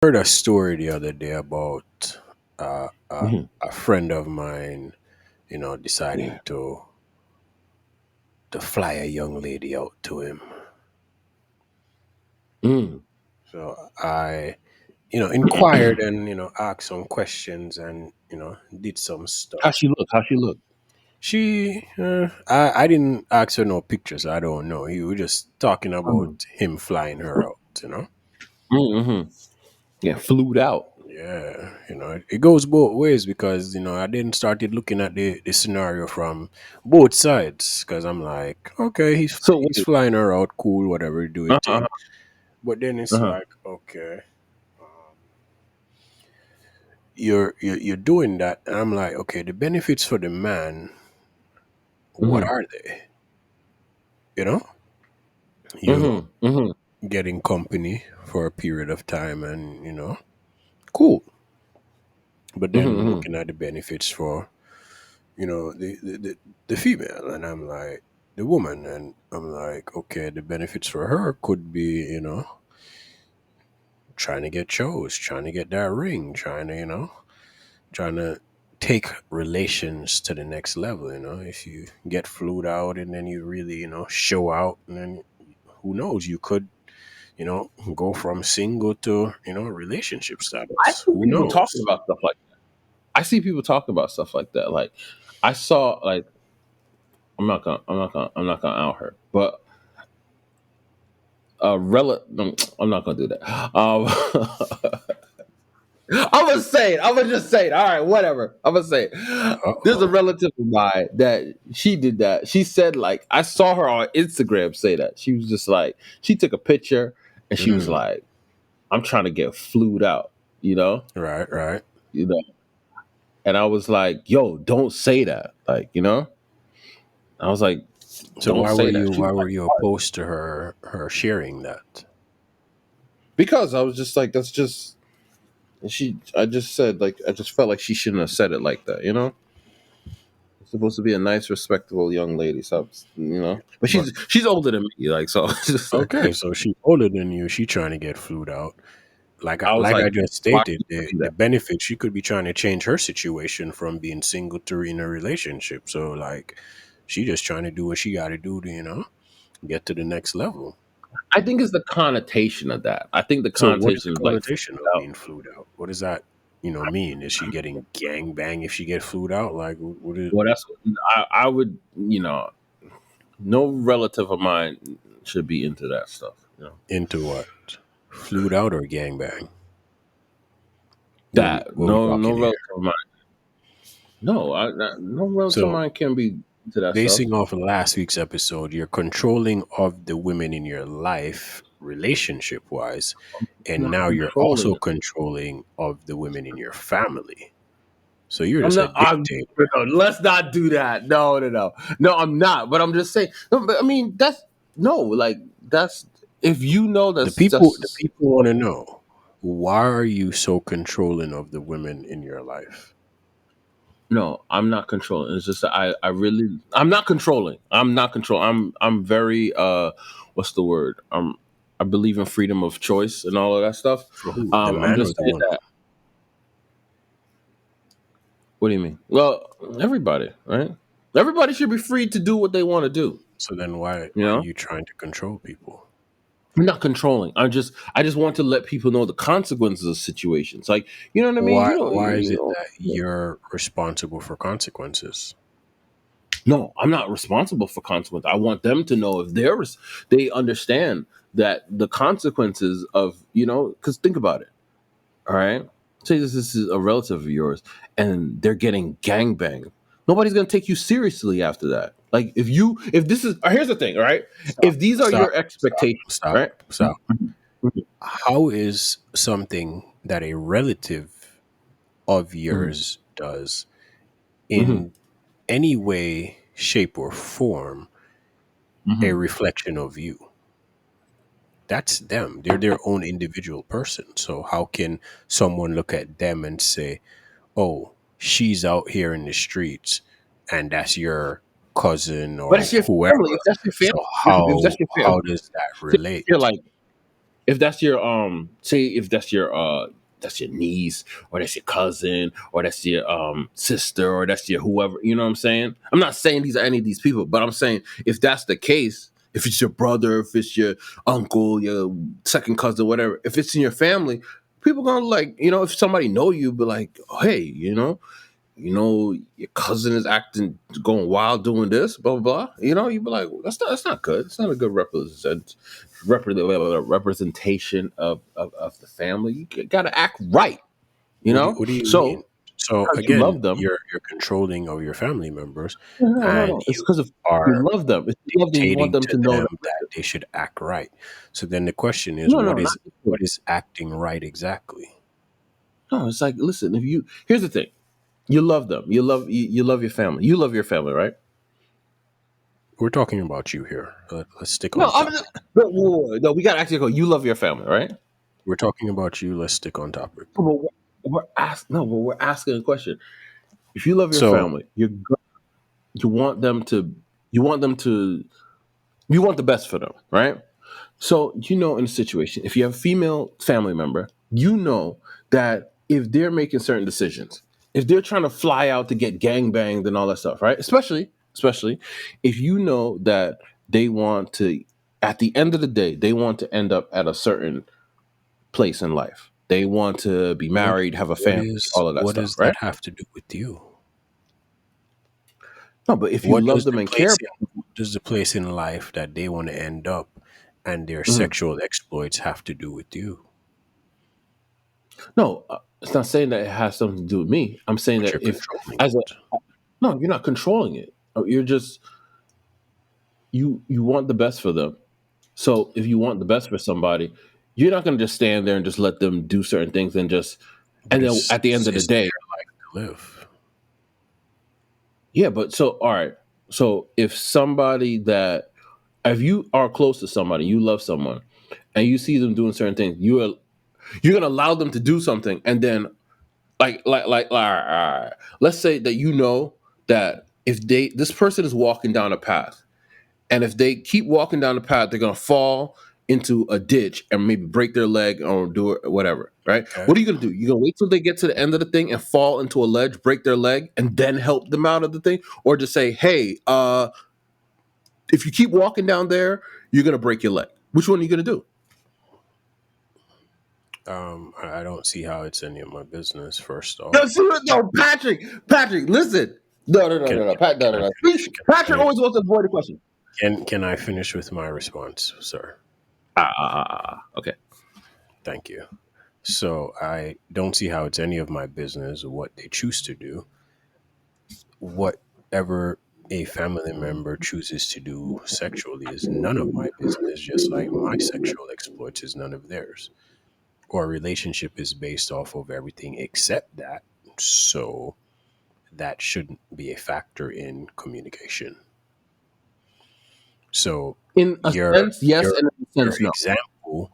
Heard a story the other day about Mhm. a friend of mine, deciding Yeah. to fly a young lady out to him. Mm. So I, inquired and asked some questions and did some How stuff. she look? How she look? I didn't ask her no pictures. I don't know. He was just talking about Mm. him flying her out. Mm-hmm. Yeah, flued out. Yeah, it goes both ways because I then started looking at the scenario from both sides because I'm like, okay, So he's wait. flying her out, cool, whatever, do your Uh-huh. thing. But then it's Uh-huh. like, okay, um, you're doing that, and I'm like, okay, the benefits for the man, what Mm-hmm. are they? You know, you Mm-hmm. Mm-hmm. getting company for a period of time, and cool. But then Mm-hmm. looking at the benefits for the female, and I'm like the woman, and I'm like, okay, the benefits for her could be trying to get chose, trying to get that ring, trying to take relations to the next level. If you get flued out and then you really show out, and then who knows, you could go from single to relationship I status. see Who people talking knows? about stuff like I see people talking about stuff like that. Like I saw like I'm not gonna out her. But no, I'm not gonna do that. I'm gonna say it. I'm gonna just say it. All right, whatever. I'm gonna say it. There's a Uh-oh. relative of mine that she did that. She said, like, I saw her on Instagram say that. She was just like, she took a picture and she was Mm, like, I'm trying to get flued out, you know? right, right. You know? And I was like, yo, don't say that. Like, I was like, So don't why were say you that. She why was were like, you what? opposed to her sharing that? Because I was just like, that's just, I just said, like, I just felt like she shouldn't have said it like that, you know? Supposed to be a nice, respectable young lady, so But But she's older than me, like so. It's just okay, so she's older than you. She trying to get flued out. I was Like like, I just why stated, would you do the that? benefit, she could be trying to change her situation from being single to in a relationship. So like, she just trying to do what she got to do to get to the next level. I think it's the connotation of that. I think the So what is the connotation is like connotation of out. being flued out? What does that mean? Is she getting gang bang if she get flued out? Like what is Well, that's I would no relative of mine should be into that stuff. into what? Flued out or gang bang? That What we no talking here? relative of mine. No, no relative of So, mine can be into that stuff. basing off of last week's episode, you're controlling of the women in your life, relationship wise, and Not now you're controlling also it. controlling of the women in your family. So you're I'm just a not. dictator. No, let's not do that. No, no, no, no. I'm not. But I'm just saying. No, but I mean, that's no. Like that's if you know that's The just people want to know, why are you so controlling of the women in your life? no. I'm not controlling. It's just that I really. I'm not controlling. I'm not control. I'm very. What's the word? I believe in freedom of choice and all of that stuff. For who? The I'm man or just the saying woman? that. What do you mean? Well, everybody, right? Everybody should be free to do what they want to do. So then why You are know. you trying to control people? I'm not controlling. I just want to let people know the consequences of situations. Like, you know what I mean? Why is it that you're responsible for consequences? No, I'm not responsible for consequences. I want them to know if they understand that the consequences of, because think about it. All right. Say this is a relative of yours and they're getting gangbanged. Nobody's going to take you seriously after that. Like if this is, here's the thing, all right? Stop, If these are stop, your stop, expectations, stop, right? stop. How is something that a relative of Mhm. yours does Mhm. in any way, shape, or form a Mhm. reflection of you? That's them. They're their own individual person. So how can someone look at them and say, "Oh, she's out here in the streets, and that's your cousin But or it's your whoever"? family. If that's your So family, if that's your family, how does that so relate? you're like, if that's your say if that's your niece, or that's your cousin, or that's your sister, or that's your whoever, you know what I'm saying? I'm not saying these are any of these people, but I'm saying if that's the case, if it's your brother, if it's your uncle, your second cousin, whatever, if it's in your family, people gonna like, if somebody know you, be like, oh, hey, your cousin is acting, going wild, doing this, blah blah blah. You'd be like, that's not good. It's not a good representation of the family. You got to act right. What do you mean? So So because you again, love them. you're controlling of your family members, No. and It's you because of are you love them. It's you love them. You want dictating them to to know them that. that they should act right. So then the question is, No, not what is acting right exactly? no. It's like, listen. If you Here's the thing. You love them. You love your family. You love your family, right? We're talking about you here. Let's stick No, on topic. no. We got to actually go. You love your family, right? We're talking about you. Let's stick on topic. But we're asking a question. If you love your So family, you want them to you want them to you want the best for them, right? So in a situation, if you have a female family member, that if they're making certain decisions, if they're trying to fly out to get gangbanged and all that stuff, right? Especially if you know that they want to, at the end of the day, they want to end up at a certain place in life. They want to be what married, have a family, all of that what stuff, does right? that have to do with you? No, but if you What love does them and care, the place in life that they want to end up and their mhm. sexual exploits have to do with you? No, it's not saying that it has something to do with me. I'm saying But that you're if controlling as a it. no, you're not controlling it. You're just you want the best for them. So if you want the best for somebody, you're not going to just stand there and just let them do certain things But and then at the end of the it's day, their life to live. yeah. But so all right. So if you are close to somebody, you love someone, and you see them doing certain things, you're going to allow them to do something, and then all right. Let's say that that if this person is walking down a path, and if they keep walking down the path, they're gonna fall into a ditch and maybe break their leg or do it, whatever. Right? Okay. What are you gonna do? You gonna wait till they get to the end of the thing and fall into a ledge, break their leg, and then help them out of the thing, or just say, "Hey, if you keep walking down there, you're gonna break your leg." Which one are you gonna do? I don't see how it's any of my business. First No, off, see what? No, Patrick, listen. No, Pat, no, can no, I no. finish? Can I Patrick finish? always wants to avoid the question. Can I finish with my response, sir? Okay. Thank you. So I don't see how it's any of my business what they choose to do. Whatever a family member chooses to do sexually is none of my business, just like my sexual exploits is none of theirs. Our relationship is based off of everything except that. So that shouldn't be a factor in communication. So In a your sense, yes, your and in a your sense, no. example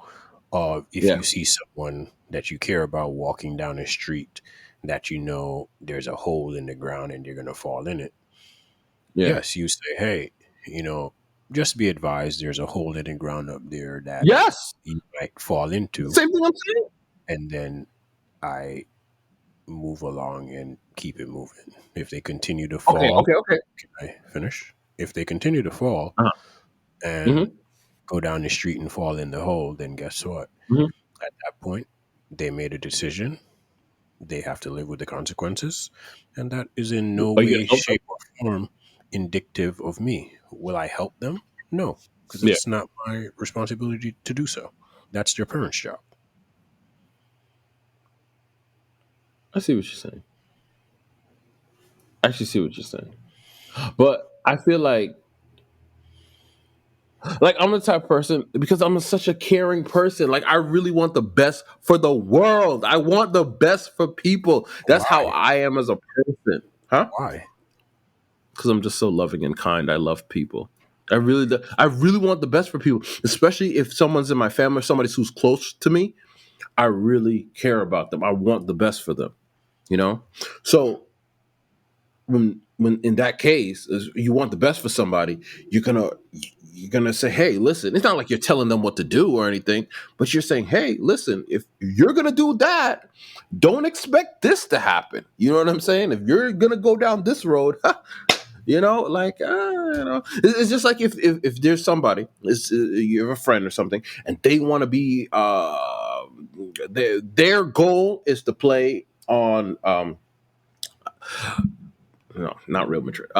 of if Yeah, you see someone that you care about walking down a street that you know there's a hole in the ground and you're gonna fall in it. yeah. Yes, you say, hey, you know, just be advised there's a hole in the ground up there that Yes. you might fall into, Same thing I'm saying. and then I move along and keep it moving. If they continue to Okay, fall, okay. can I finish? If they continue to fall Uh-huh. and Hmm. go down the street and fall in the hole, then guess what? Hmm. At that point, they made a decision. They have to live with the consequences. And that is in no Are you way, gonna help them? shape, or form indicative of me. Will I help them? No, because Yeah, it's not my responsibility to do so. That's their parents' job. I see what you're saying. I actually see what you're saying. But I feel like I'm the type of person, because such a caring person. Like, I really want the best for the world. I want the best for people. That's how Why? I am as a person. Huh? Why? Because I'm just so loving and kind. I love people. I really want the best for people, especially if someone's in my family, somebody who's close to me. I really care about them. I want the best for them. You know. So when in that case, is you want the best for somebody, you're gonna you're gonna say, hey, listen, it's not like you're telling them what to do or anything, but you're saying, hey, listen, if you're gonna do that, don't expect this to happen. You know what I'm saying? If you're gonna go down this road, like it's just like if there's somebody, you have a friend or something, and they want to be their goal is to play on no, not Real Madrid,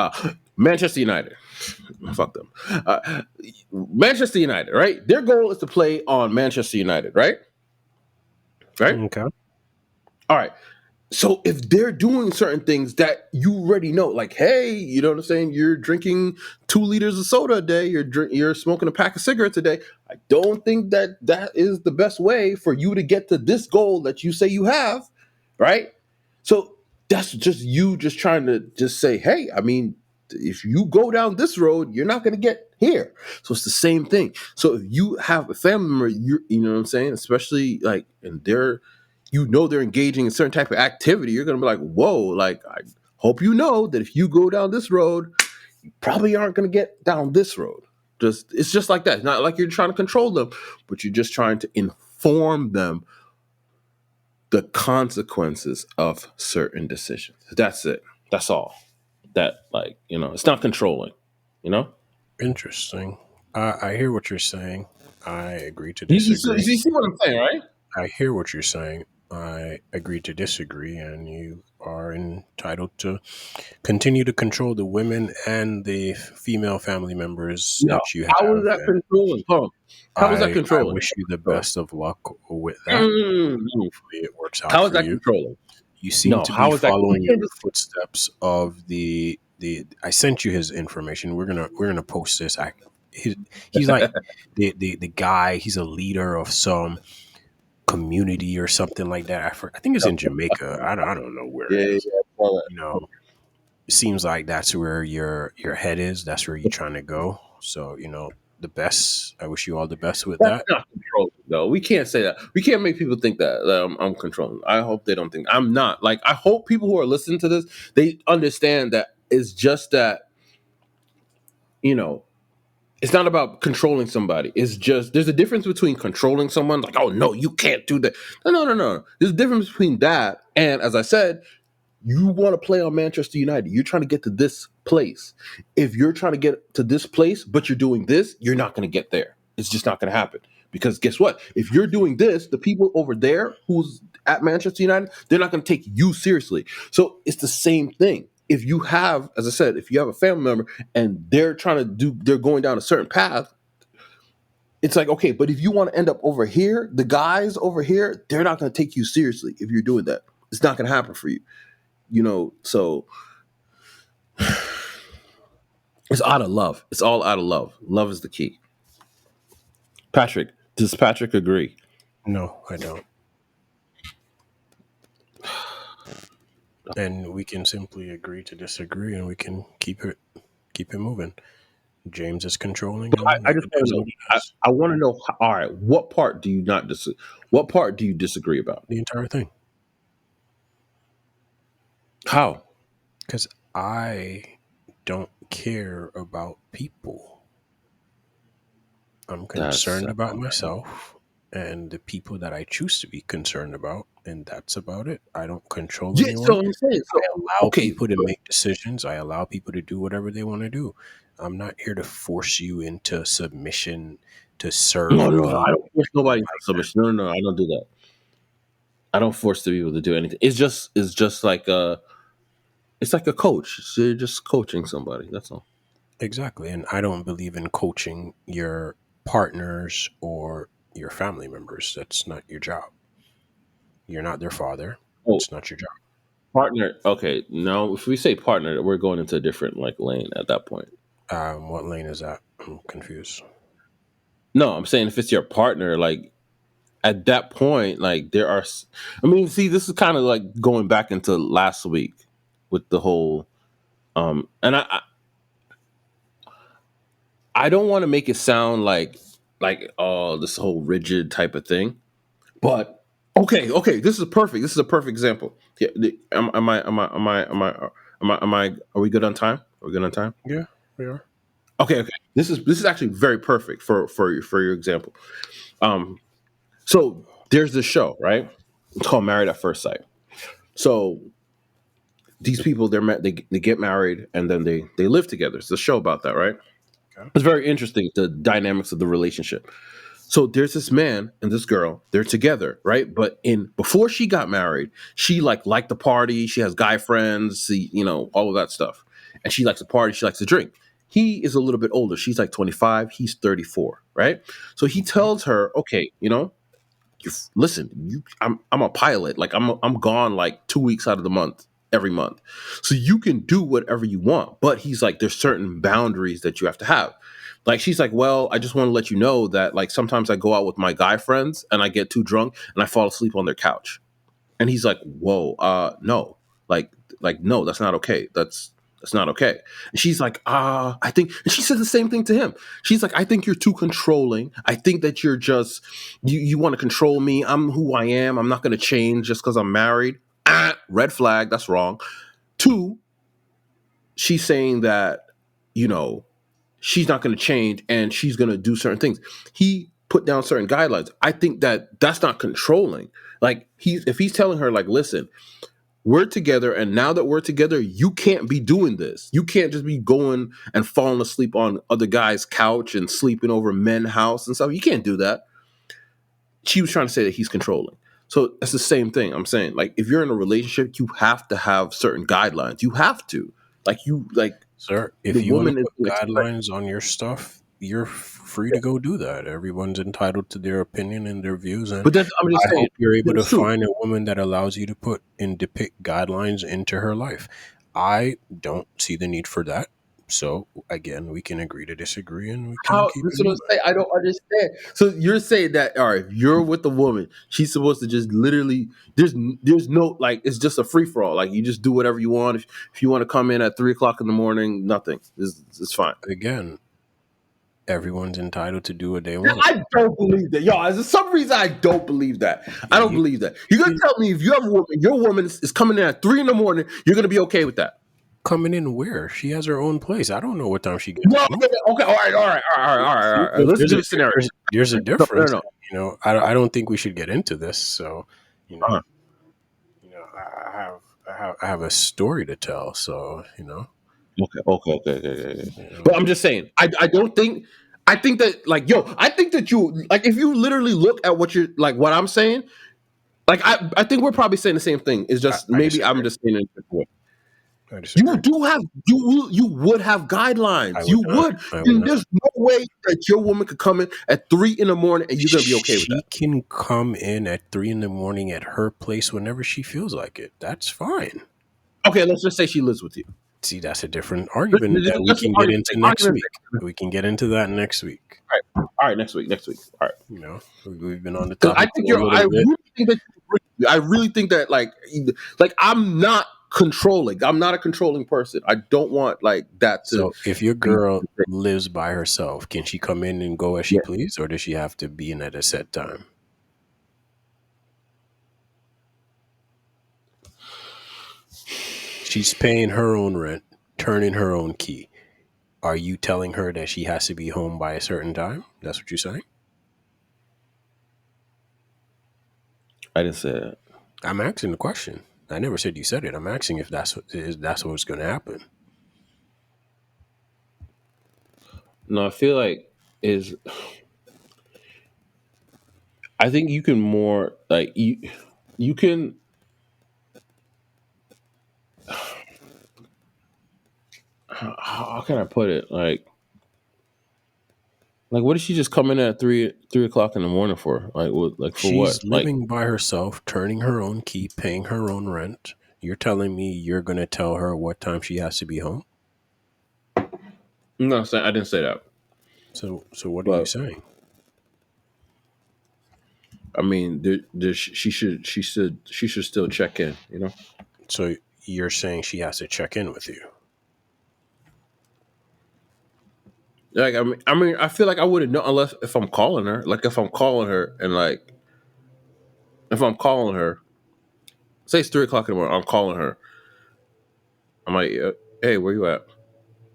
Manchester United. Fuck them. Manchester United, right? Their goal is to play on Manchester United, right? Right. Okay. All right. So if they're doing certain things that you already know, like, hey, you know what I'm saying? You're drinking 2 liters of soda a day. You're smoking a pack of cigarettes a day. I don't think that is the best way for you to get to this goal that you say you have, right? So that's just you just trying to just say, hey, I mean, if you go down this road, you're not going to get here. So it's the same thing. So if you have a family member, you know what I'm saying, especially like, and they're engaging in certain type of activity, you're going to be like, whoa, like, I hope you know that if you go down this road, you probably aren't going to get down this road. It's just like that. It's not like you're trying to control them, but you're just trying to inform them the consequences of certain decisions. That's it. That's all. That, like, it's not controlling, you know? Interesting. I hear what you're saying. I agree to You disagree. see what I'm saying, right? I hear what you're saying. I agree to disagree, and you are entitled to continue to control the women and the female family members No. that you How is have. that And controlling? Hold on. How is that I controlling? wish you the best of luck with that. Mm. Hopefully, it works out How is for that you. controlling? You seem No, to be how is that? We following in can't the just. footsteps of the. I sent you his information. We're gonna post this. He's like the guy. He's a leader of some community or something like that. I think it's in Jamaica. I don't know where Yeah, it yeah, is. yeah. Well, You know, it seems like that's where your head is. That's where you're trying to go. So the best. I wish you all the best with that's that. not controlling, though. We can't say that. We can't make people think that I'm controlling. I hope they don't think I'm not. Like, I hope people who are listening to this, they understand that it's just that, you know, it's not about controlling somebody. It's just there's a difference between controlling someone, like, oh no, you can't do that. No, no, no, no. There's a difference between that and, as I said, you want to play on Manchester United. You're trying to get to this place. If you're trying to get to this place, but you're doing this, you're not going to get there. It's just not going to happen. Because guess what? If you're doing this, the people over there who's at Manchester United, they're not going to take you seriously. So it's the same thing. If you have, as I said, if you have a family member and they're going down a certain path, it's like, okay, but if you want to end up over here, the guys over here, they're not going to take you seriously if you're doing that. It's not going to happen for you. So it's out of love. It's all out of love. Love is the key. Patrick, does Patrick agree? No, I don't. And we can simply agree to disagree, and we can keep it moving. James is controlling, and I it just want is to know. what it is. I want to know. All right, what part do you not What part do you disagree about? The entire thing. How? Because I don't care about people. I'm That's concerned about myself and the people that I choose to be concerned about, and that's about it. I don't control yeah. anyone. So I'm saying. I So allow okay. people to make decisions. I allow people to do whatever they want to do. I'm not here to force you into submission to serve No, no, no. me I don't force nobody into like that. submission. No, no, no. I don't do that. I don't force the people to do anything. It's just like it's like a coach. So you're just coaching somebody. That's all. Exactly. And I don't believe in coaching your partners or your family members. That's not your job. You're not their father. Oh, It's not your job. partner. Okay. No, if we say partner, we're going into a different like lane at that point. What lane is that? I'm confused. No, I'm saying if it's your partner, like at that point, like I mean, see, this is kind of like going back into last week with the whole, and I don't want to make it sound like oh this whole rigid type of thing, but okay, this is perfect. This is a perfect example. Yeah, am I? Are we good on time? Are we good on time? Yeah, we are. Okay, okay. This is actually very perfect for your example. Um, so there's this show, right? It's called Married at First Sight. So these people they get married and then they live together. It's a show about that, right? Okay. It's very interesting the dynamics of the relationship. So there's this man and this girl. They're together, right? But in before she got married, she liked the party. She has guy friends, all of that stuff. And she likes to party. She likes to drink. He is a little bit older. She's like 25. He's 34, right? So he Mhm. tells her, okay, listen, I'm a pilot. Like I'm gone like 2 weeks out of the month every month, so you can do whatever you want. But he's like, there's certain boundaries that you have to have. Like she's like, well, I just want to let you know that like sometimes I go out with my guy friends and I get too drunk and I fall asleep on their couch. And he's like, whoa, no, like, no, that's not okay. That's not okay. And she's like, I think, and she said the same thing to him. She's like, I think you're too controlling. I think that you're just, you want to control me. I'm who I am. I'm not going to change just because I'm married. Red flag. That's wrong. Two, she's saying that, you know, she's not going to change and she's going to do certain things. He put down certain guidelines. I think that that's not controlling. Like if he's telling her like, listen, we're together and now that we're together, you can't be doing this. You can't just be going and falling asleep on other guys' couch and sleeping over men's house and stuff. You can't do that. She was trying to say that he's controlling. So it's the same thing. I'm saying, like, if you're in a relationship, you have to have certain guidelines. You have to. Like Sir, the if you want to woman is put expect. guidelines on your stuff, you're free to go do that. Everyone's entitled to their opinion and their views, and But that's, I'm just I saying, hope you're able to it's true. find a woman that allows you to put and depict guidelines into her life. I don't see the need for that. So again, we can agree to disagree, and we can How keep this it is what I'm moving. saying. I don't understand. So you're saying that all right, if you're with a woman, she's supposed to just literally there's no like it's just a free for all. Like you just do whatever you want. If you want to come in at 3 o'clock in the morning, nothing. It's fine. Again, everyone's entitled to do what they want. I don't believe that, y'all. For some reason, I don't believe that. I don't You, believe that. you You're gonna can tell me if you have a woman, your woman is coming in at 3 in the morning, you're gonna be okay with that? coming in where she has her own place. I don't know what time she gets No, home. okay, all right, all right, all right, all right, all right, all right. Let's There's do a a scenario. there's a No, no, difference. no. I don't think we should get into this. So, you know, Uh-huh. I have a story to tell. So, Okay, okay, okay, okay, okay, okay. you But know, I'm just saying, I don't think I think that like yo, I think that you like if you literally look at what you're like what I'm saying, like I think we're probably saying the same thing. It's just I maybe I'm disagree. just saying it a different way. I You disagree. do have you would have I guidelines. would You not. would. I would And not. there's no way that your woman could come in at 3 in the morning and you're gonna be okay with that. She can come in at 3 in the morning at her place whenever she feels like it. That's fine. Okay, let's just say she lives with you. See, that's a different argument that we Just for can get argument's into sake. next Argument's week. We can get into that next week. sake. All right, next week. Next week. All right. We've been on the Because I topic think for a I little bit. really think that I really think that like I'm not controlling. I'm not a controlling person. I don't want like that to So, if your be. girl lives by herself, can she come in and go as she Yeah. please, or does she have to be in at a set time? She's paying her own rent, turning her own key. Are you telling her that she has to be home by a certain time? That's what you're saying? I didn't say that. I'm asking the question. I never said you said it. I'm asking if that's what's going to happen. No, I feel like is I think you can more like you can how can I put it like what did she just come in at 3 o'clock in the morning for like what like for what She's like living by herself, turning her own key, paying her own rent. You're telling me you're going to tell her what time she has to be home? no I didn't say that So what are you but saying? I mean she should still check in So you're saying she has to check in with you? like I mean I feel like I wouldn't know unless if I'm calling her like if I'm calling her and like if I'm calling her say it's 3 o'clock in the morning I'm calling her I'm like hey where you at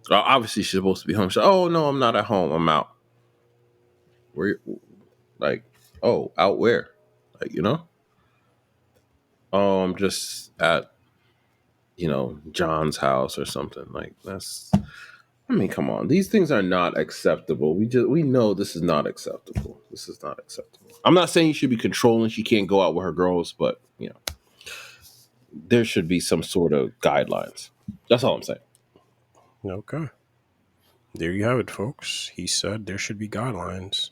Obviously, she's supposed to be home. She's like, oh no, I'm not at home. I'm out. Where, like, oh, out where? Like, oh, I'm just at John's house or something. Like, that's. I mean, come on. These things are not acceptable. We know this is not acceptable. This is not acceptable. I'm not saying you should be controlling. She can't go out with her girls, but there should be some sort of guidelines. That's all I'm saying. Okay. There you have it, folks. He said there should be guidelines.